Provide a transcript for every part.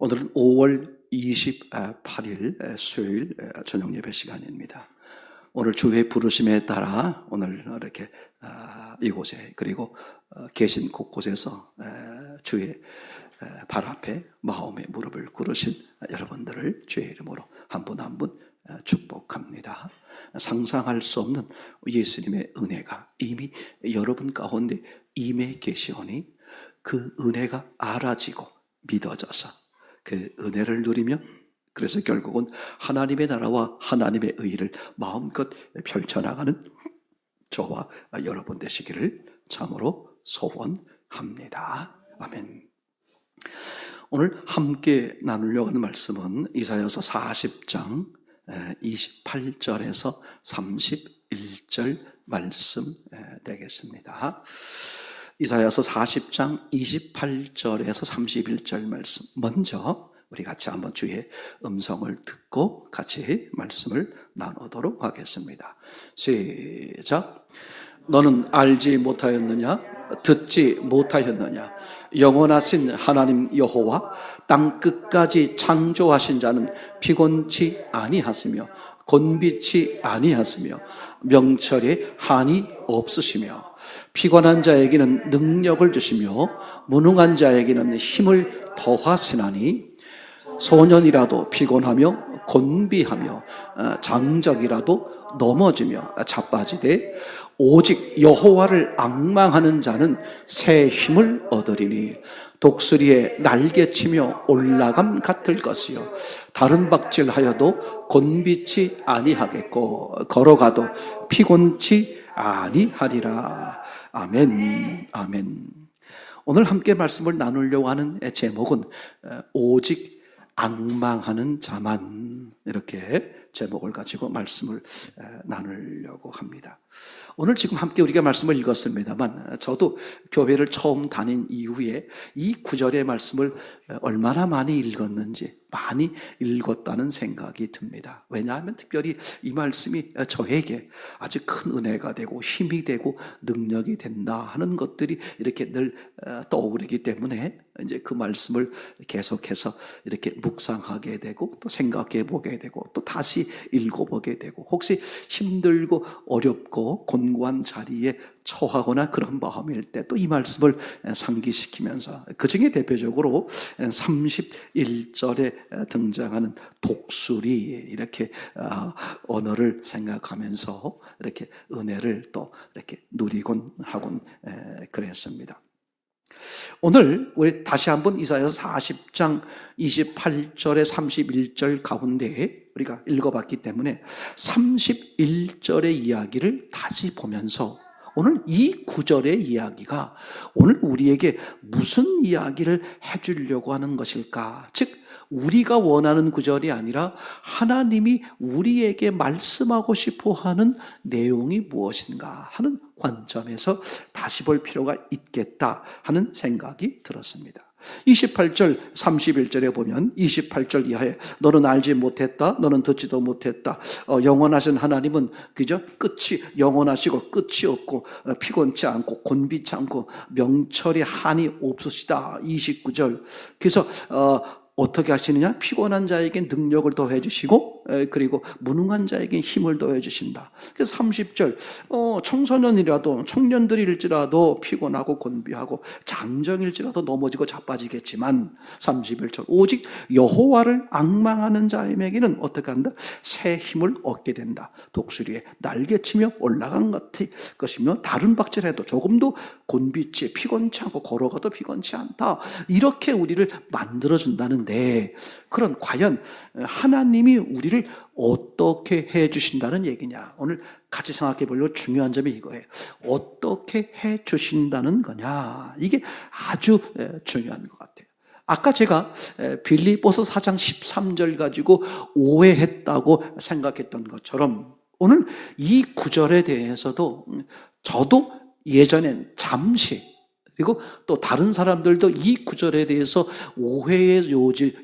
오늘은 5월 28일 수요일 저녁 예배 시간입니다. 오늘 주의 부르심에 따라 오늘 이렇게 이곳에 그리고 계신 곳곳에서 주의 발 앞에 마음의 무릎을 꿇으신 여러분들을 주의 이름으로 한 분 한 분 축복합니다. 상상할 수 없는 예수님의 은혜가 이미 여러분 가운데 임해 계시오니 그 은혜가 알아지고 믿어져서 그 은혜를 누리며 그래서 결국은 하나님의 나라와 하나님의 의를 마음껏 펼쳐나가는 저와 여러분 되시기를 참으로 소원합니다. 아멘. 오늘 함께 나누려고 하는 말씀은 이사야서 40장 28절에서 31절 말씀 되겠습니다. 이사야서 40장 28절에서 31절 말씀, 먼저 우리 같이 한번 주의 음성을 듣고 같이 말씀을 나누도록 하겠습니다. 시작. 너는 알지 못하였느냐? 듣지 못하였느냐? 영원하신 하나님 여호와 땅 끝까지 창조하신 자는 피곤치 아니하시며 곤비치 아니하시며 명철에 한이 없으시며 피곤한 자에게는 능력을 주시며 무능한 자에게는 힘을 더하시나니 소년이라도 피곤하며 곤비하며 장적이라도 넘어지며 자빠지되 오직 여호와를 앙망하는 자는 새 힘을 얻으리니 독수리의 날개치며 올라감 같을 것이요 다른 박질하여도 곤비치 아니하겠고 걸어가도 피곤치 아니하리라. 아멘. 아멘. 오늘 함께 말씀을 나누려고 하는 제목은 오직 앙망하는 자만, 이렇게 제목을 가지고 말씀을 나누려고 합니다. 오늘 지금 함께 우리가 말씀을 읽었습니다만 저도 교회를 처음 다닌 이후에 이 구절의 말씀을 얼마나 많이 읽었는지 많이 읽었다는 생각이 듭니다. 왜냐하면 특별히 이 말씀이 저에게 아주 큰 은혜가 되고 힘이 되고 능력이 된다 하는 것들이 이렇게 늘 떠오르기 때문에 이제 그 말씀을 계속해서 이렇게 묵상하게 되고 또 생각해 보게 되고 또 다시 읽어보게 되고 혹시 힘들고 어렵고 곤고한 자리에 처하거나 그런 마음일 때 또 이 말씀을 상기시키면서 그 중에 대표적으로 31절에 등장하는 독수리 이렇게 언어를 생각하면서 이렇게 은혜를 또 이렇게 누리곤 하곤 그랬습니다. 오늘 우리 다시 한번 이사야서 40장 28절에 31절 가운데 우리가 읽어봤기 때문에 31절의 이야기를 다시 보면서 오늘 이 구절의 이야기가 오늘 우리에게 무슨 이야기를 해주려고 하는 것일까? 즉 우리가 원하는 구절이 아니라 하나님이 우리에게 말씀하고 싶어 하는 내용이 무엇인가 하는 관점에서 다시 볼 필요가 있겠다 하는 생각이 들었습니다. 28절 31절에 보면 28절 이하에 너는 알지 못했다, 너는 듣지도 못했다. 영원하신 하나님은 그저 끝이 영원하시고 끝이 없고 피곤치 않고 곤비치 않고 명철에 한이 없으시다. 29절 그래서 어떻게 하시느냐? 피곤한 자에게 능력을 더해 주시고 그리고 무능한 자에게 힘을 더해 주신다. 그래서 30절 청소년이라도 청년들일지라도 피곤하고 곤비하고 장정일지라도 넘어지고 자빠지겠지만 31절 오직 여호와를 앙망하는 자에게는 어떻게 한다? 새 힘을 얻게 된다. 독수리에 날개치며 올라간 것이며 다른 박질해도 조금도 곤비치 피곤치 않고 걸어가도 피곤치 않다. 이렇게 우리를 만들어준다는 그런 과연 하나님이 우리를 어떻게 해 주신다는 얘기냐? 오늘 같이 생각해 보려고 중요한 점이 이거예요. 어떻게 해 주신다는 거냐? 이게 아주 중요한 것 같아요. 아까 제가 빌립보서 4장 13절 가지고 오해했다고 생각했던 것처럼 오늘 이 구절에 대해서도 저도 예전엔 잠시 그리고 또 다른 사람들도 이 구절에 대해서 오해의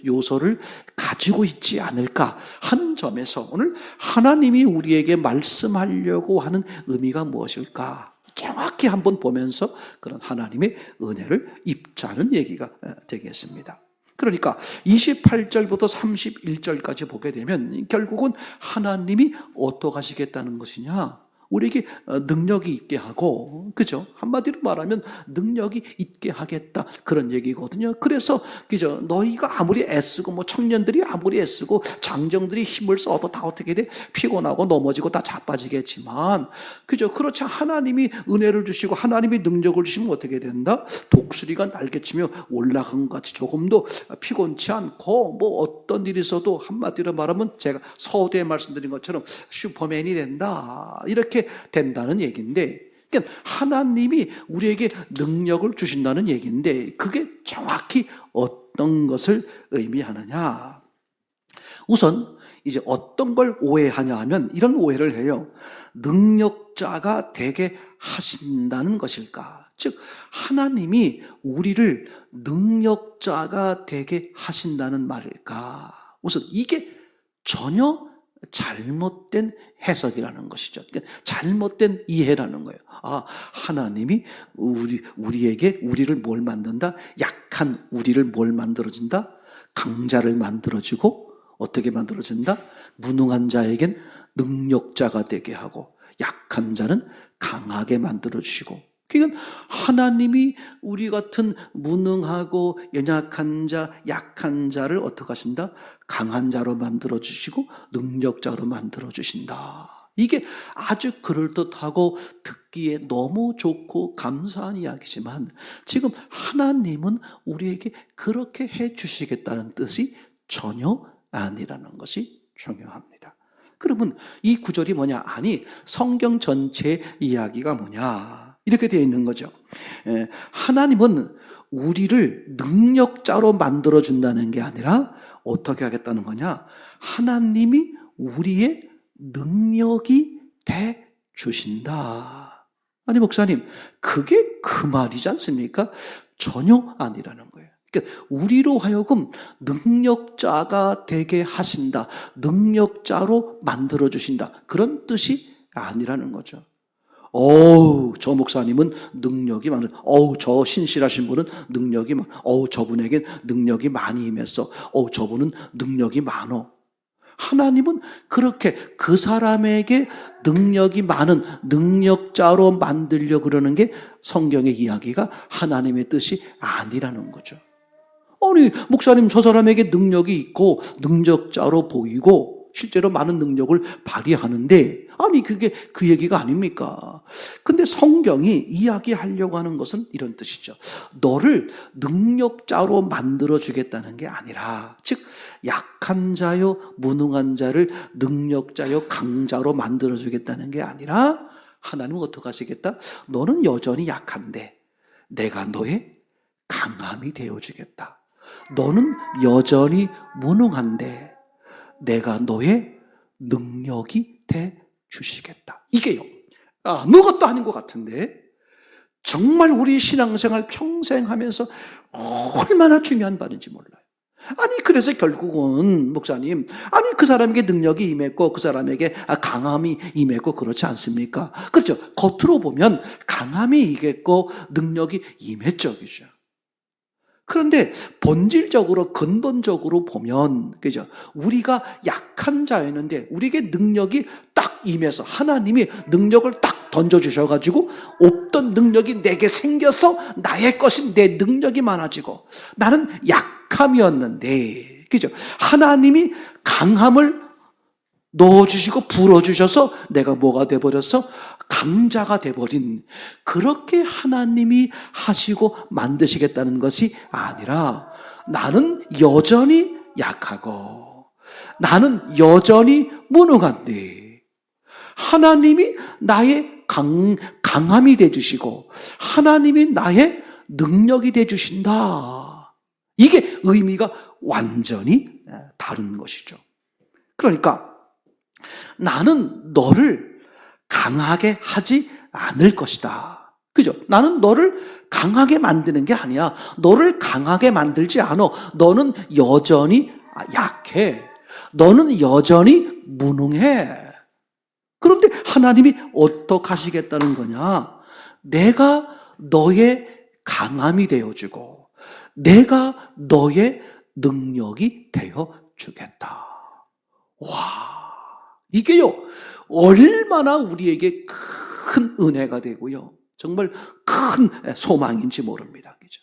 요소를 가지고 있지 않을까 하는 점에서 오늘 하나님이 우리에게 말씀하려고 하는 의미가 무엇일까 정확히 한번 보면서 그런 하나님의 은혜를 입자는 얘기가 되겠습니다. 그러니까 28절부터 31절까지 보게 되면 결국은 하나님이 어떻게 하시겠다는 것이냐? 우리에게 능력이 있게 하고, 그죠? 한마디로 말하면 능력이 있게 하겠다, 그런 얘기거든요. 그래서 그죠? 너희가 아무리 애쓰고, 뭐 청년들이 아무리 애쓰고, 장정들이 힘을 써도 다 어떻게 돼? 피곤하고 넘어지고 다 자빠지겠지만, 그죠? 그렇지, 하나님이 은혜를 주시고 하나님이 능력을 주시면 어떻게 된다? 독수리가 날개치며 올라간 것 같이 조금도 피곤치 않고, 뭐 어떤 일이 있어도 한마디로 말하면 제가 서두에 말씀드린 것처럼 슈퍼맨이 된다, 이렇게 된다는 얘기인데, 그러니까 하나님이 우리에게 능력을 주신다는 얘기인데, 그게 정확히 어떤 것을 의미하느냐? 우선 이제 어떤 걸 오해하냐 하면 이런 오해를 해요. 능력자가 되게 하신다는 것일까? 즉 하나님이 우리를 능력자가 되게 하신다는 말일까? 우선 이게 전혀 잘못된 해석이라는 것이죠. 그러니까 잘못된 이해라는 거예요. 아, 하나님이 우리에게 우리를 뭘 만든다? 약한 우리를 뭘 만들어준다? 강자를 만들어주고, 어떻게 만들어준다? 무능한 자에겐 능력자가 되게 하고, 약한 자는 강하게 만들어주시고. 그러니까 하나님이 우리 같은 무능하고 연약한 자, 약한 자를 어떻게 하신다? 강한 자로 만들어주시고 능력자로 만들어주신다. 이게 아주 그럴듯하고 듣기에 너무 좋고 감사한 이야기지만, 지금 하나님은 우리에게 그렇게 해주시겠다는 뜻이 전혀 아니라는 것이 중요합니다. 그러면 이 구절이 뭐냐? 아니, 성경 전체 이야기가 뭐냐? 이렇게 되어 있는 거죠. 하나님은 우리를 능력자로 만들어준다는 게 아니라 어떻게 하겠다는 거냐? 하나님이 우리의 능력이 돼 주신다. 아니, 목사님, 그게 그 말이지 않습니까? 전혀 아니라는 거예요. 그러니까 우리로 하여금 능력자가 되게 하신다, 능력자로 만들어주신다, 그런 뜻이 아니라는 거죠. 저 목사님은 능력이 많은, 저 신실하신 분은 능력이 많, 저분에겐 능력이 많이 임했어, 저분은 능력이 많어. 하나님은 그렇게 그 사람에게 능력이 많은 능력자로 만들려고 그러는 게 성경의 이야기가 하나님의 뜻이 아니라는 거죠. 아니, 목사님, 저 사람에게 능력이 있고 능력자로 보이고 실제로 많은 능력을 발휘하는데, 아니, 그게 그 얘기가 아닙니까? 근데 성경이 이야기하려고 하는 것은 이런 뜻이죠. 너를 능력자로 만들어주겠다는 게 아니라, 즉 약한 자요 무능한 자를 능력자요 강자로 만들어주겠다는 게 아니라, 하나님은 어떻게 하시겠다? 너는 여전히 약한데 내가 너의 강함이 되어주겠다. 너는 여전히 무능한데 내가 너의 능력이 돼 주시겠다. 이게요, 아무것도 아닌 것 같은데 정말 우리 신앙생활 평생 하면서 얼마나 중요한 바인지 몰라요. 아니, 그래서 결국은 목사님, 아니 그 사람에게 능력이 임했고 그 사람에게 강함이 임했고 그렇지 않습니까? 그렇죠. 겉으로 보면 강함이 임했고 능력이 임했죠, 그죠? 그런데 본질적으로 근본적으로 보면, 그죠? 우리가 약한 자였는데 우리에게 능력이 딱 임해서 하나님이 능력을 딱 던져주셔가지고 없던 능력이 내게 생겨서 나의 것인 내 능력이 많아지고, 나는 약함이었는데, 그죠? 하나님이 강함을 넣어주시고 불어주셔서 내가 뭐가 돼버렸어? 강자가 돼버린, 그렇게 하나님이 하시고 만드시겠다는 것이 아니라, 나는 여전히 약하고 나는 여전히 무능한데 하나님이 나의 강함이 돼주시고 하나님이 나의 능력이 돼주신다. 이게 의미가 완전히 다른 것이죠. 그러니까 나는 너를 강하게 하지 않을 것이다. 그죠? 나는 너를 강하게 만드는 게 아니야. 너를 강하게 만들지 않아. 너는 여전히 약해. 너는 여전히 무능해. 그런데 하나님이 어떻게 하시겠다는 거냐? 내가 너의 강함이 되어주고 내가 너의 능력이 되어 주겠다. 와, 이게요, 얼마나 우리에게 큰 은혜가 되고요, 정말 큰 소망인지 모릅니다. 그죠?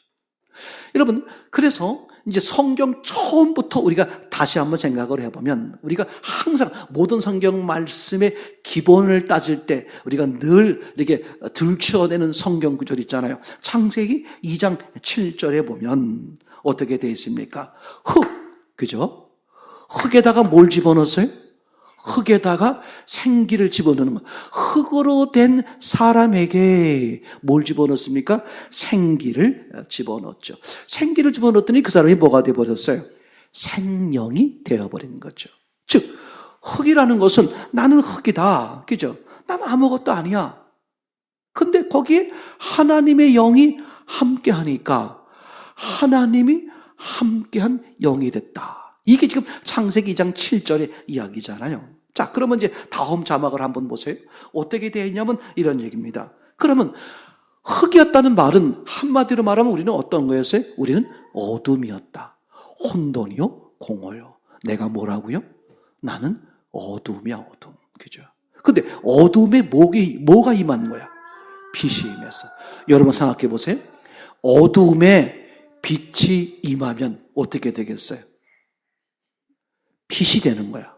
여러분, 그래서 이제 성경 처음부터 우리가 다시 한번 생각을 해보면, 우리가 항상 모든 성경 말씀의 기본을 따질 때 우리가 늘 이렇게 들추어내는 성경 구절 있잖아요. 창세기 2장 7절에 보면 어떻게 되어 있습니까? 흙, 그죠? 흙에다가 뭘 집어넣었어요? 흙에다가 생기를 집어넣는 거. 흙으로 된 사람에게 뭘 집어넣습니까? 생기를 집어넣었죠. 생기를 집어넣었더니 그 사람이 뭐가 되어버렸어요? 생명이 되어버린 거죠. 즉, 흙이라는 것은 나는 흙이다. 그죠? 나는 아무것도 아니야. 근데 거기에 하나님의 영이 함께 하니까 하나님이 함께한 영이 됐다. 이게 지금 창세기 2장 7절의 이야기잖아요. 자, 그러면 이제 다음 자막을 한번 보세요. 어떻게 되어 있냐면 이런 얘기입니다. 그러면 흙이었다는 말은 한마디로 말하면 우리는 어떤 거였어요? 우리는 어둠이었다. 혼돈이요, 공허요. 내가 뭐라고요? 나는 어둠이야, 어둠. 그죠? 근데 어둠에 뭐가 임한 거야? 빛이 임했어. 여러분 생각해 보세요. 어둠에 빛이 임하면 어떻게 되겠어요? 빛이 되는 거야.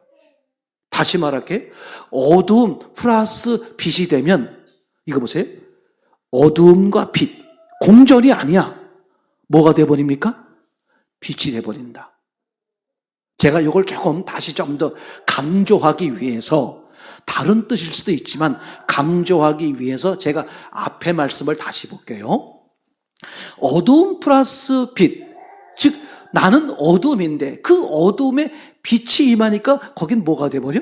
다시 말할게. 어두움 플러스 빛이 되면, 이거 보세요. 어두움과 빛, 공전이 아니야. 뭐가 돼버립니까? 빛이 돼버린다. 제가 이걸 조금 다시 좀 더 강조하기 위해서, 다른 뜻일 수도 있지만 강조하기 위해서 제가 앞에 말씀을 다시 볼게요. 어두움 플러스 빛, 즉 나는 어둠인데 그 어둠에 빛이 임하니까 거긴 뭐가 돼버려?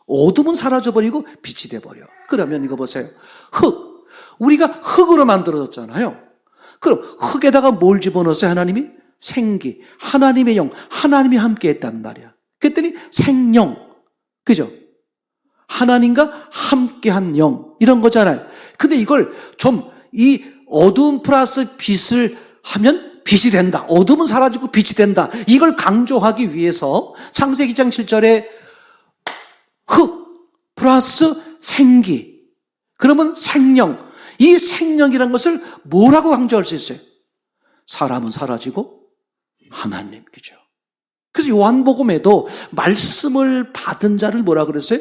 어둠은 사라져버리고 빛이 돼버려. 그러면 이거 보세요. 흙. 우리가 흙으로 만들어졌잖아요. 그럼 흙에다가 뭘 집어넣었어요? 하나님이? 생기. 하나님의 영. 하나님이 함께 했단 말이야. 그랬더니 생령. 그죠? 하나님과 함께한 영. 이런 거잖아요. 근데 이걸 좀 이 어두움 플러스 빛을 하면 빛이 된다. 어둠은 사라지고 빛이 된다. 이걸 강조하기 위해서 창세기 2장 7절에 흙 플러스 생기. 그러면 생명. 이 생명이라는 것을 뭐라고 강조할 수 있어요? 사람은 사라지고 하나님. 그죠? 그래서 요한복음에도 말씀을 받은 자를 뭐라 그랬어요?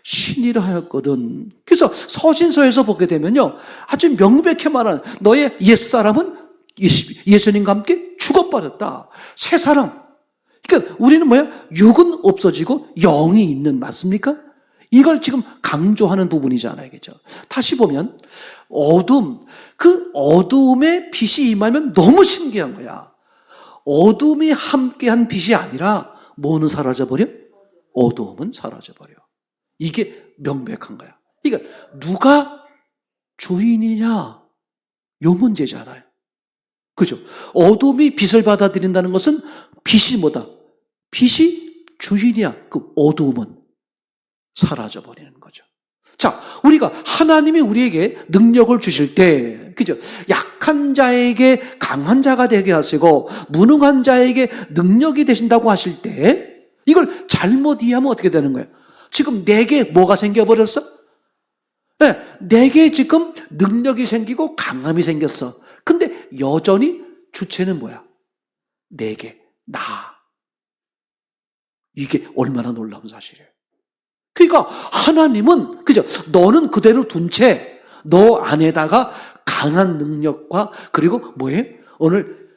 신이라 하였거든. 그래서 서신서에서 보게 되면요, 아주 명백히 말하는 너의 옛사람은 예수님과 함께 죽어버렸다. 새 사람. 그러니까 우리는 뭐야? 육은 없어지고 영이 있는, 맞습니까? 이걸 지금 강조하는 부분이잖아요. 그죠? 다시 보면 어둠, 그 어둠에 빛이 임하면 너무 신기한 거야. 어둠이 함께한 빛이 아니라 뭐는 사라져버려? 어둠은 사라져버려. 이게 명백한 거야. 그러니까 누가 주인이냐? 요 문제잖아요. 그죠? 어둠이 빛을 받아들인다는 것은 빛이 뭐다? 빛이 주인이야. 그 어둠은 사라져버리는 거죠. 자, 우리가 하나님이 우리에게 능력을 주실 때, 그죠? 약한 자에게 강한 자가 되게 하시고 무능한 자에게 능력이 되신다고 하실 때, 이걸 잘못 이해하면 어떻게 되는 거예요? 지금 내게 뭐가 생겨버렸어? 네, 내게 지금 능력이 생기고 강함이 생겼어. 근데 여전히 주체는 뭐야? 내게, 나. 이게 얼마나 놀라운 사실이에요. 그러니까 하나님은, 그죠? 너는 그대로 둔 채 너 안에다가 강한 능력과 그리고 뭐예요? 오늘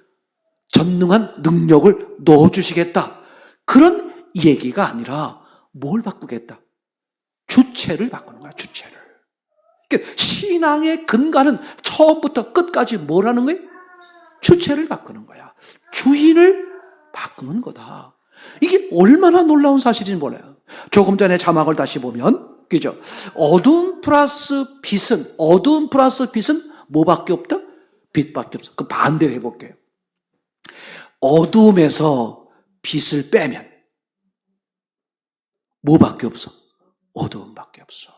전능한 능력을 넣어주시겠다. 그런 얘기가 아니라 뭘 바꾸겠다? 주체를 바꾸는 거야, 주체를. 그러니까 신앙의 근간은 처음부터 끝까지 뭐라는 거예요? 주체를 바꾸는 거야. 주인을 바꾸는 거다. 이게 얼마나 놀라운 사실인지 몰라요. 조금 전에 자막을 다시 보면, 그죠? 어두움 플러스 빛은 뭐밖에 없다? 빛밖에 없어. 그 반대로 해볼게요. 어두움에서 빛을 빼면 뭐밖에 없어? 어두움밖에 없어.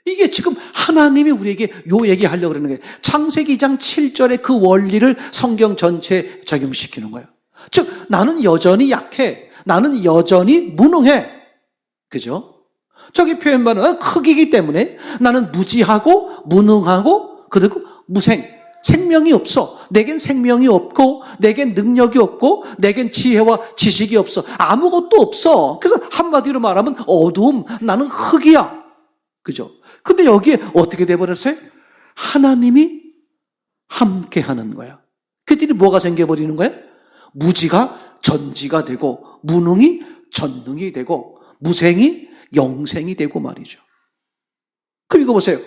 이게 지금 하나님이 우리에게 요 얘기하려고 그러는 거예요. 창세기 2장 7절의 그 원리를 성경 전체에 적용시키는 거예요. 즉 나는 여전히 약해. 나는 여전히 무능해. 그죠? 저기 표현만은 흙이기 때문에 나는 무지하고 무능하고 그리고 무생. 생명이 없어. 내겐 생명이 없고 내겐 능력이 없고 내겐 지혜와 지식이 없어. 아무것도 없어. 그래서 한마디로 말하면 어두움. 나는 흙이야. 그죠? 근데 여기에 어떻게 돼버렸어요? 하나님이 함께 하는 거야. 그랬더니 뭐가 생겨버리는 거야? 무지가 전지가 되고 무능이 전능이 되고 무생이 영생이 되고 말이죠. 그럼 이거 보세요.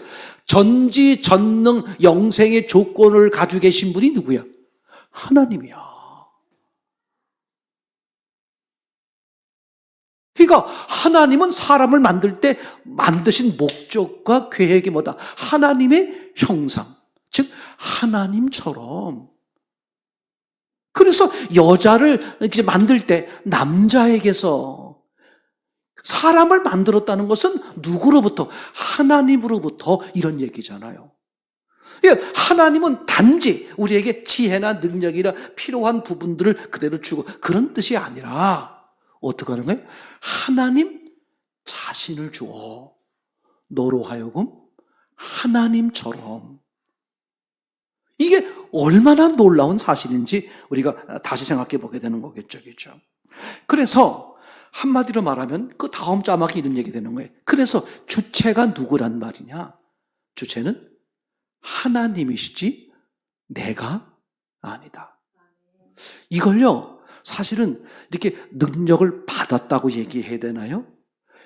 전지, 전능, 영생의 조건을 가지고 계신 분이 누구야? 하나님이야. 그러니까 하나님은 사람을 만들 때 만드신 목적과 계획이 뭐다? 하나님의 형상, 즉 하나님처럼. 그래서 여자를 이제 만들 때 남자에게서 사람을 만들었다는 것은 누구로부터? 하나님으로부터 이런 얘기잖아요. 하나님은 단지 우리에게 지혜나 능력이나 필요한 부분들을 그대로 주고 그런 뜻이 아니라 어떻게 하는 거예요? 하나님 자신을 주어 너로 하여금 하나님처럼. 이게 얼마나 놀라운 사실인지 우리가 다시 생각해 보게 되는 거겠죠. 그렇죠? 그래서 한마디로 말하면 그 다음 자막이 이런 얘기 되는 거예요. 그래서 주체가 누구란 말이냐? 주체는 하나님이시지 내가 아니다. 이걸요, 사실은 이렇게 능력을 받았다고 얘기해야 되나요?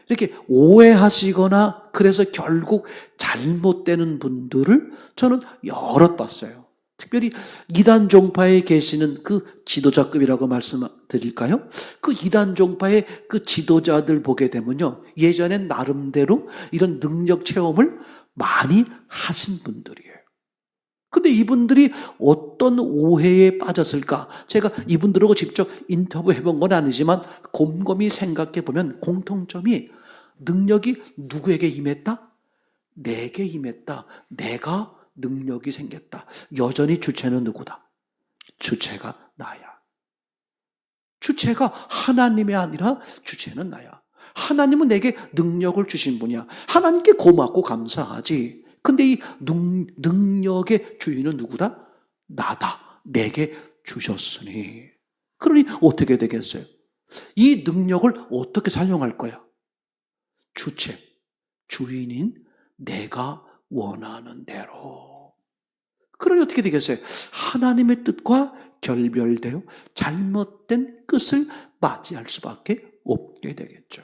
이렇게 오해하시거나 그래서 결국 잘못되는 분들을 저는 여럿 봤어요. 특별히 이단 종파에 계시는 그 지도자급이라고 말씀드릴까요? 그 이단 종파의 그 지도자들 보게 되면요, 예전엔 나름대로 이런 능력 체험을 많이 하신 분들이에요. 근데 이분들이 어떤 오해에 빠졌을까? 제가 이분들하고 직접 인터뷰해 본 건 아니지만 곰곰이 생각해 보면 공통점이 능력이 누구에게 임했다? 내게 임했다. 내가 능력이 생겼다. 여전히 주체는 누구다? 주체가 나야. 주체가 하나님이 아니라 주체는 나야. 하나님은 내게 능력을 주신 분이야. 하나님께 고맙고 감사하지. 근데 이 능력의 주인은 누구다? 나다. 내게 주셨으니. 그러니 어떻게 되겠어요? 이 능력을 어떻게 사용할 거야? 주체, 주인인 내가 원하는 대로. 그러니 어떻게 되겠어요? 하나님의 뜻과 결별되어 잘못된 끝을 맞이할 수밖에 없게 되겠죠.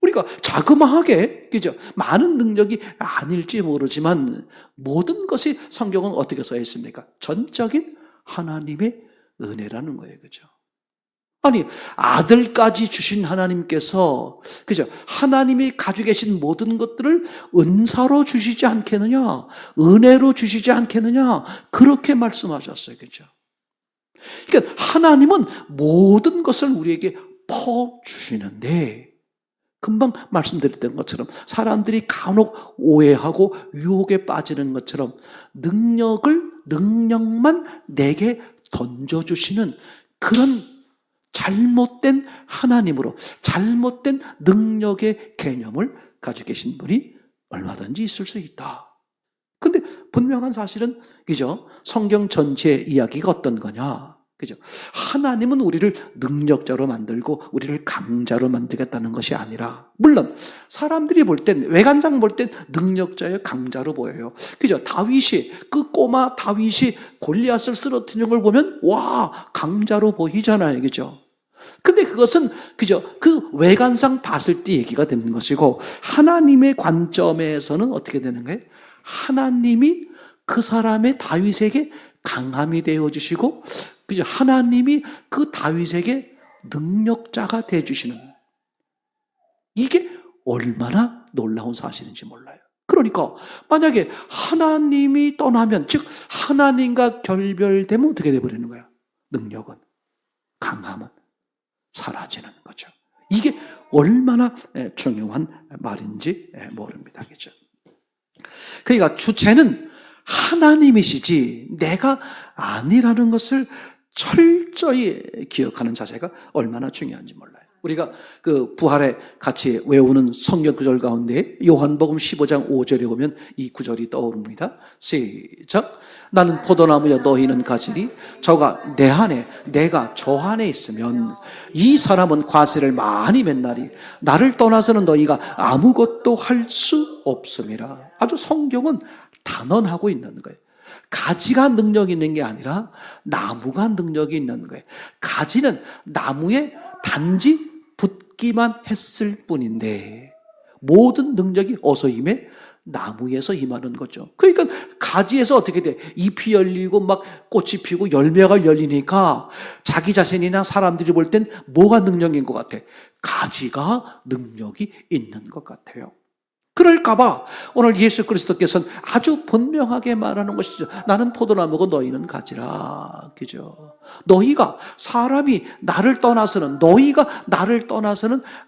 우리가 자그마하게, 그죠? 많은 능력이 아닐지 모르지만 모든 것이 성경은 어떻게 써 있습니까? 전적인 하나님의 은혜라는 거예요. 그죠? 아니, 아들까지 주신 하나님께서, 그죠? 하나님이 가지고 계신 모든 것들을 은사로 주시지 않겠느냐? 은혜로 주시지 않겠느냐? 그렇게 말씀하셨어요. 그죠? 그러니까 하나님은 모든 것을 우리에게 퍼주시는데, 금방 말씀드렸던 것처럼 사람들이 간혹 오해하고 유혹에 빠지는 것처럼 능력만 내게 던져주시는 그런 잘못된 하나님으로, 잘못된 능력의 개념을 가지고 계신 분이 얼마든지 있을 수 있다. 근데 분명한 사실은, 그죠? 성경 전체의 이야기가 어떤 거냐? 그죠? 하나님은 우리를 능력자로 만들고 우리를 강자로 만들겠다는 것이 아니라, 물론 사람들이 볼 땐, 외관상 볼 땐 능력자의 강자로 보여요. 그죠? 그 꼬마 다윗이 골리앗을 쓰러뜨리는 걸 보면 와, 강자로 보이잖아요. 그죠? 근데 그것은, 그죠? 그 외관상 봤을 때 얘기가 되는 것이고, 하나님의 관점에서는 어떻게 되는 거예요? 하나님이 그 사람의 다윗에게 강함이 되어주시고, 그죠? 하나님이 그 다윗에게 능력자가 되어주시는, 이게 얼마나 놀라운 사실인지 몰라요. 그러니까 만약에 하나님이 떠나면, 즉 하나님과 결별되면 어떻게 되어버리는 거야? 능력은, 강함은 사라지는 거죠. 이게 얼마나 중요한 말인지 모릅니다. 그죠? 그러니까 주체는 하나님이시지 내가 아니라는 것을 철저히 기억하는 자세가 얼마나 중요한지 몰라요. 우리가 그 부활에 같이 외우는 성경 구절 가운데 요한복음 15장 5절에 보면 이 구절이 떠오릅니다. 시작. 나는 포도나무여 너희는 가지니 저가 내 안에 내가 저 안에 있으면 이 사람은 과실을 많이 맺나니 나를 떠나서는 너희가 아무것도 할 수 없음이라. 아주 성경은 단언하고 있는 거예요. 가지가 능력이 있는 게 아니라 나무가 능력이 있는 거예요. 가지는 나무에 단지 붙기만 했을 뿐인데 모든 능력이 어디서 임해? 나무에서 임하는 거죠. 그러니까 가지에서 어떻게 돼? 잎이 열리고 막 꽃이 피고 열매가 열리니까 자기 자신이나 사람들이 볼 땐 뭐가 능력인 것 같아? 가지가 능력이 있는 것 같아요. 그럴까봐 오늘 예수 그리스도께서는 아주 분명하게 말하는 것이죠. 나는 포도나무고 너희는 가지라. 그죠? 너희가 사람이 나를 떠나서는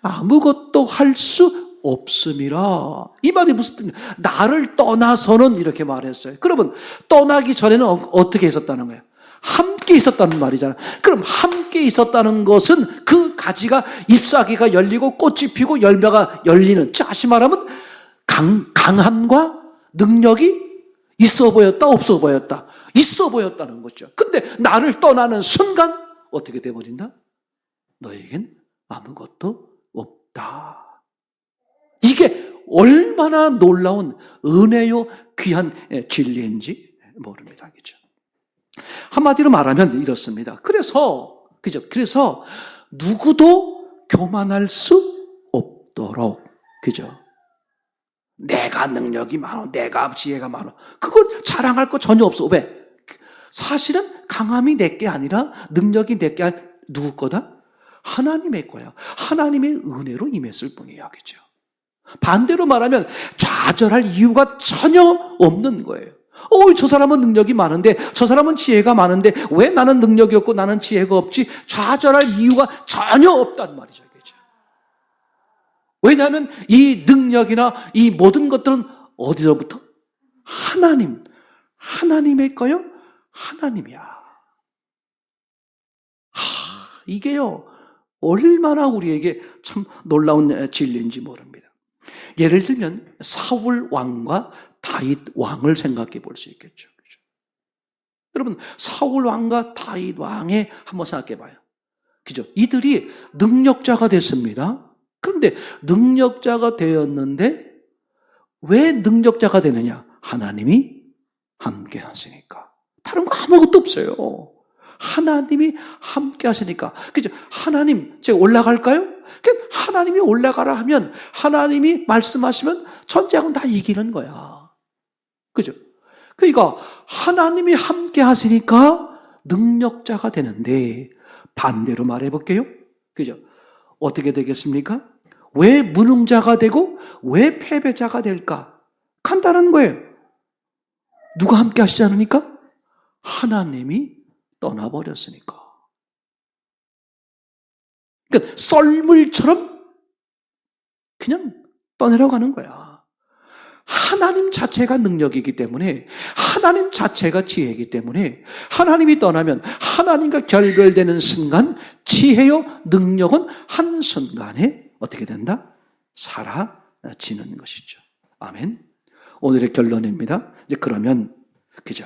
아무것도 할 수 없음이라. 이 말이 무슨 뜻이냐? 나를 떠나서는 이렇게 말했어요. 그러면 떠나기 전에는 어떻게 있었다는 거예요? 함께 있었다는 말이잖아요. 그럼 함께 있었다는 것은 그 가지가 잎사귀가 열리고 꽃이 피고 열매가 열리는, 다시 말하면 강함과 능력이 있어 보였다, 없어 보였다? 있어 보였다는 거죠. 근데 나를 떠나는 순간 어떻게 돼버린다? 너에겐 아무것도 없다. 이게 얼마나 놀라운 은혜요 귀한 진리인지 모릅니다. 그죠? 한마디로 말하면 이렇습니다. 그래서 누구도 교만할 수 없도록, 그죠? 내가 능력이 많아, 내가 지혜가 많아, 그건 자랑할 거 전혀 없어. 왜? 사실은 강함이 내게 아니라 능력이 내게 아니라 누구 거다? 하나님의 거야. 하나님의 은혜로 임했을 뿐이야. 그죠? 반대로 말하면 좌절할 이유가 전혀 없는 거예요. 저 사람은 능력이 많은데, 저 사람은 지혜가 많은데 왜 나는 능력이 없고 나는 지혜가 없지? 좌절할 이유가 전혀 없단 말이죠. 그죠? 왜냐하면 이 능력이나 이 모든 것들은 어디서부터? 하나님의 거요? 하나님이야. 이게요, 얼마나 우리에게 참 놀라운 진리인지 모릅니다. 예를 들면 사울 왕과 다윗 왕을 생각해 볼 수 있겠죠. 그렇죠? 여러분, 사울 왕과 다윗 왕에 한번 생각해 봐요. 그죠? 이들이 능력자가 됐습니다. 그런데 능력자가 되었는데 왜 능력자가 되느냐? 하나님이 함께 하시니까. 다른 거 아무것도 없어요. 하나님이 함께 하시니까. 그죠? 하나님, 제가 올라갈까요? 하나님이 올라가라 하면, 하나님이 말씀하시면 전쟁은 다 이기는 거야. 그죠? 그러니까 하나님이 함께 하시니까 능력자가 되는데, 반대로 말해 볼게요. 그죠? 어떻게 되겠습니까? 왜 무능자가 되고 왜 패배자가 될까? 간단한 거예요. 누가 함께 하시지 않으니까? 하나님이 떠나버렸으니까. 그러니까 썰물처럼 그냥 떠내려가는 거야. 하나님 자체가 능력이기 때문에, 하나님 자체가 지혜이기 때문에, 하나님이 떠나면 하나님과 결별되는 순간 지혜요 능력은 한순간에 어떻게 된다? 사라지는 것이죠. 아멘. 오늘의 결론입니다. 이제 그러면, 그죠?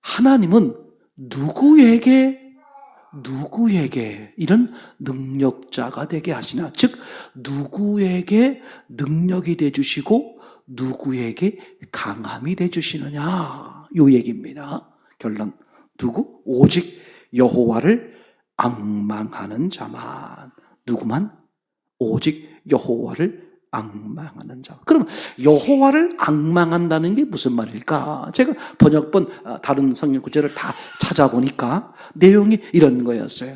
하나님은 누구에게 이런 능력자가 되게 하시나? 즉, 누구에게 능력이 되주시고 누구에게 강함이 되주시느냐? 요 얘기입니다. 결론. 누구? 오직 여호와를 앙망하는 자만. 누구만? 오직 여호와를 앙망하는 자. 그럼 여호와를 앙망한다는 게 무슨 말일까? 제가 번역본 다른 성경 구절을 다 찾아보니까 내용이 이런 거였어요.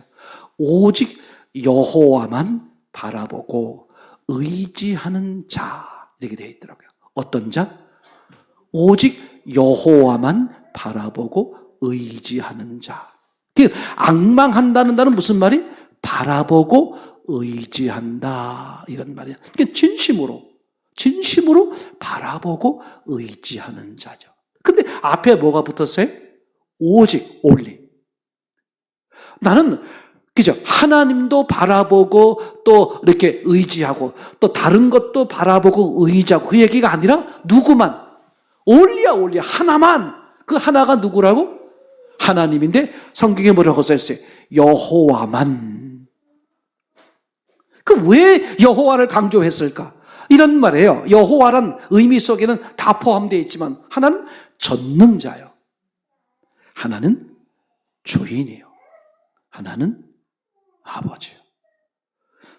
오직 여호와만 바라보고 의지하는 자, 이렇게 되어 있더라고요. 어떤 자? 오직 여호와만 바라보고 의지하는 자. 앙망한다는 단어는 무슨 말이? 바라보고 의지한다, 이런 말이야. 그러니까 진심으로 바라보고 의지하는 자죠. 근데 앞에 뭐가 붙었어요? 오직, only. 나는 그죠? 하나님도 바라보고 또 이렇게 의지하고 또 다른 것도 바라보고 의지하고 그 얘기가 아니라 누구만 올리야 하나만. 그 하나가 누구라고? 하나님인데 성경에 뭐라고 써있어요? 여호와만. 그 왜 여호와를 강조했을까? 이런 말이에요. 여호와란 의미 속에는 다 포함되어 있지만 하나는 전능자요. 하나는 주인이요. 하나는 아버지요.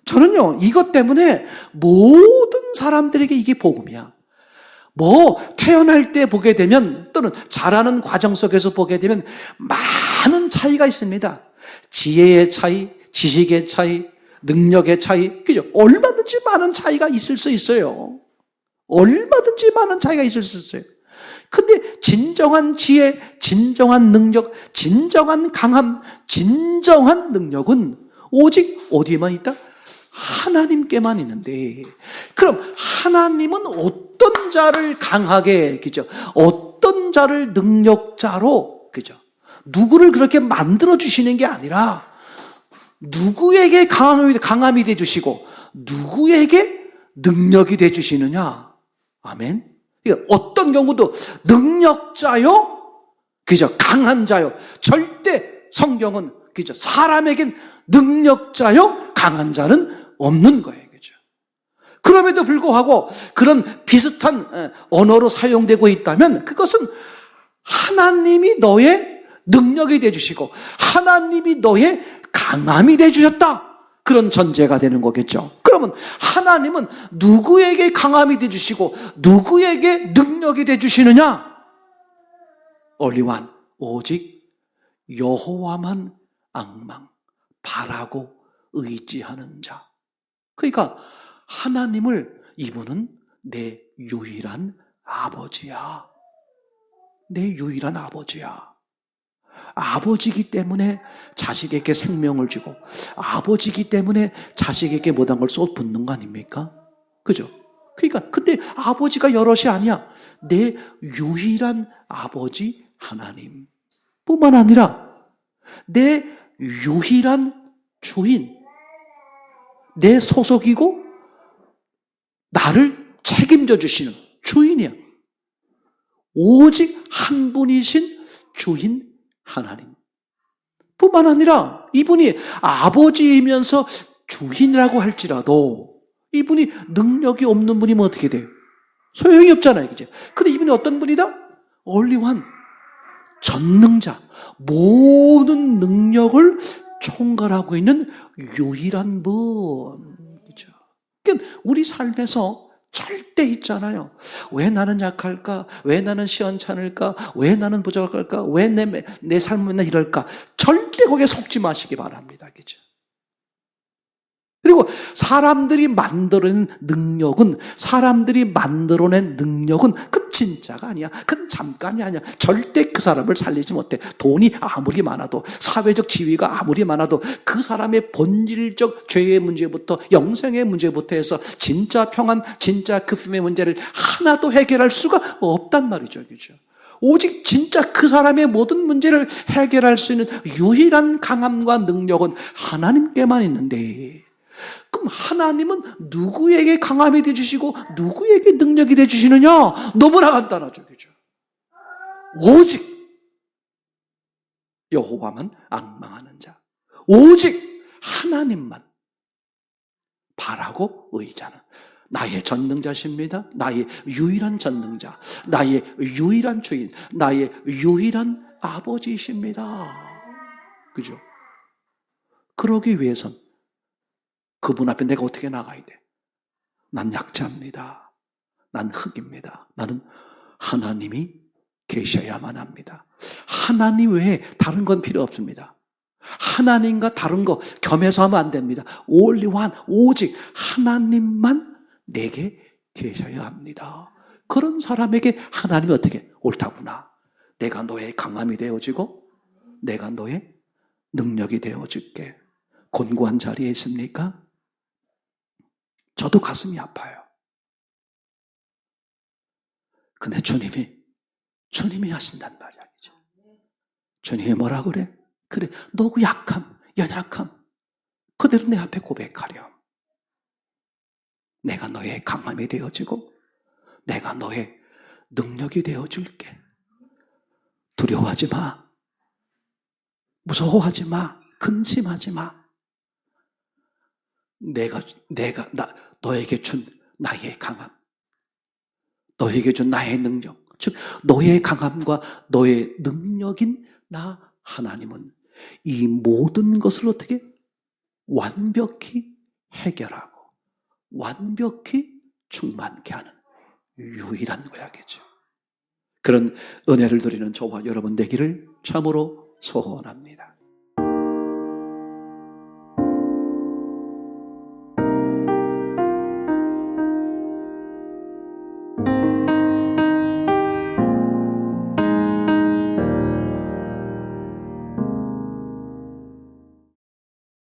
저는요, 이것 때문에 모든 사람들에게 이게 복음이야. 태어날 때 보게 되면 또는 자라는 과정 속에서 보게 되면 많은 차이가 있습니다. 지혜의 차이, 지식의 차이, 능력의 차이, 그죠? 얼마든지 많은 차이가 있을 수 있어요. 얼마든지 많은 차이가 있을 수 있어요. 근데 진정한 지혜, 진정한 능력, 진정한 강함, 진정한 능력은 오직 어디에만 있다? 하나님께만 있는데, 그럼 하나님은 어떤 자를 강하게, 그죠? 어떤 자를 능력자로, 그죠? 누구를 그렇게 만들어 주시는 게 아니라 누구에게 강함이 돼 주시고 누구에게 능력이 돼 주시느냐. 아멘. 어떤 경우도 능력자요, 그죠? 강한 자요. 절대 성경은, 그죠? 사람에겐 능력자요, 강한 자는 없는 거예요. 그죠? 그럼에도 불구하고 그런 비슷한 언어로 사용되고 있다면 그것은 하나님이 너의 능력이 되어주시고 하나님이 너의 강함이 되어주셨다. 그런 전제가 되는 거겠죠. 그러면 하나님은 누구에게 강함이 되어주시고 누구에게 능력이 되어주시느냐? Only one. 오직 여호와만 앙망 바라고 의지하는 자. 그러니까 하나님을, 이분은 내 유일한 아버지야. 내 유일한 아버지야. 아버지이기 때문에 자식에게 생명을 주고 아버지이기 때문에 자식에게 모든 걸 쏟붙는 거 아닙니까? 그죠? 그러니까 근데 아버지가 여럿이 아니야. 내 유일한 아버지 하나님 뿐만 아니라 내 유일한 주인, 내 소속이고 나를 책임져 주시는 주인이야. 오직 한 분이신 주인 하나님 뿐만 아니라 이분이 아버지이면서 주인이라고 할지라도 이분이 능력이 없는 분이면 어떻게 돼요? 소용이 없잖아요. 그죠? 근데 이분이 어떤 분이다? Only one. 전능자. 모든 능력을 총괄하고 있는 유일한 분. 그죠? 그러니까 우리 삶에서 절대 있잖아요. 왜 나는 약할까? 왜 나는 시원찮을까? 왜 나는 부족할까? 왜 내 삶은 맨날 이럴까? 절대 거기에 속지 마시기 바랍니다. 그죠? 그리고 사람들이 만들어낸 능력은 그 진짜가 아니야. 그건 잠깐이 아니야. 절대 그 사람을 살리지 못해. 돈이 아무리 많아도, 사회적 지위가 아무리 많아도 그 사람의 본질적 죄의 문제부터 영생의 문제부터 해서 진짜 평안, 진짜 기쁨의 문제를 하나도 해결할 수가 없단 말이죠. 그죠? 오직 진짜 그 사람의 모든 문제를 해결할 수 있는 유일한 강함과 능력은 하나님께만 있는데, 그럼 하나님은 누구에게 강함이 되어주시고 누구에게 능력이 되어주시느냐? 너무나 간단하죠. 그죠? 오직 여호와만 앙망하는 자, 오직 하나님만 바라고 의지하는 나의 전능자십니다. 나의 유일한 전능자, 나의 유일한 주인, 나의 유일한 아버지이십니다. 그죠? 그러기 위해선 그분 앞에 내가 어떻게 나가야 돼? 난 약자입니다. 난 흙입니다. 나는 하나님이 계셔야만 합니다. 하나님 외에 다른 건 필요 없습니다. 하나님과 다른 거 겸해서 하면 안 됩니다. Only one, 오직 하나님만 내게 계셔야 합니다. 그런 사람에게 하나님이 어떻게? 옳다구나. 내가 너의 강함이 되어지고 내가 너의 능력이 되어줄게. 곤고한 자리에 있습니까? 저도 가슴이 아파요. 근데 주님이 하신단 말이야. 주님이 뭐라 그래? 그래, 너 그 약함, 연약함 그대로 내 앞에 고백하렴. 내가 너의 강함이 되어지고 내가 너의 능력이 되어줄게. 두려워하지 마. 무서워하지 마. 근심하지 마. 너에게 준 나의 강함, 너에게 준 나의 능력, 즉 너의 강함과 너의 능력인 나 하나님은 이 모든 것을 어떻게 완벽히 해결하고 완벽히 충만케 하는 유일한 구약이죠. 그런 은혜를 누리는 저와 여러분 되기를 참으로 소원합니다.